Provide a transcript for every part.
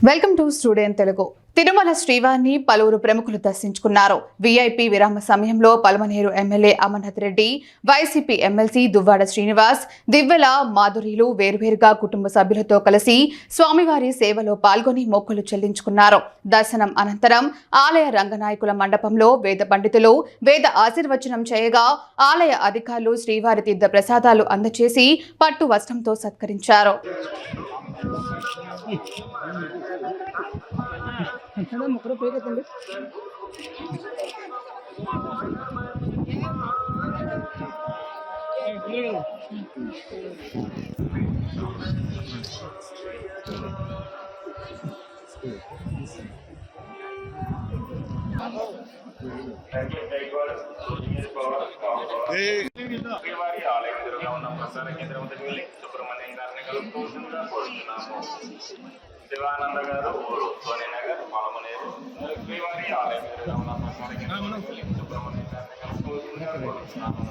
Welcome to studio Telugu. Tirumala శ్రీవారిని పలువురు ప్రముఖులు దర్శించుకున్నారు. వీఐపీ విరామ సమయంలో Palamaneru MLA Amarnath Reddy, YCP MLC Duvvada Srinivas, Divvela మాధురిలు వేర్వేరుగా కుటుంబ సభ్యులతో కలిసి స్వామివారి సేవలో పాల్గొని మొక్కులు చెల్లించుకున్నారు. దర్శనం అనంతరం ఆలయ రంగనాయకుల మండపంలో వేద పండితులు వేద ఆశీర్వచనం చేయగా ఆలయ అధికారులు శ్రీవారి తీర్థ ప్రసాదాలు అందచేసి పట్టు వస్త్రంతో సత్కరించారు. శ్రీవారి ఆలయం ఎదురుగా ఉన్న ప్రసాద కేంద్రం వద్దకు వెళ్ళి సుబ్రహ్మణ్యం గారిని కలుపుకోవాల్సిందిగా కోరుతున్నాము. శివానంద గారు ఊరు సోనినగర్ పలమనేరు. శ్రీవారి ఆలయం ఎదురుగా ఉన్న ప్రసాద కేంద్రం వద్దకు వెళ్ళి సుబ్రహ్మణ్యం గారిని కలుపుకోవాల్సిందిగా కోరుతున్నాము.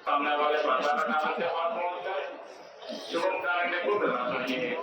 सामने वाले प्रसाद नाम से बात होता है शुभम कारण के को करना चाहिए।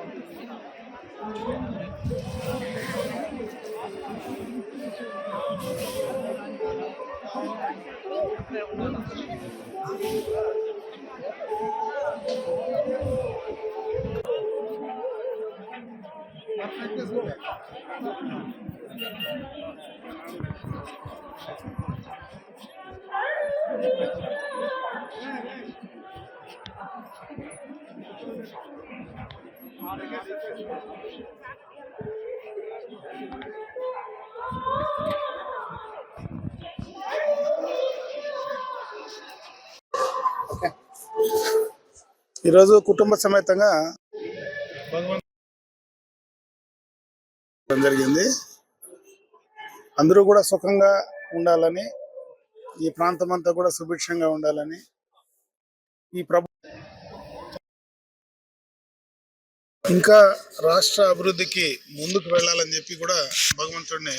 ఈరోజు కుటుంబ సమేతంగా జరిగింది. అందరూ కూడా సుఖంగా ఉండాలని, ఈ ప్రాంతం అంతా కూడా సుభిక్షంగా ఉండాలని, ఈ ఇంకా రాష్ట్ర అభివృద్ధికి ముందుకు వెళ్ళాలని చెప్పి కూడా భగవంతుడిని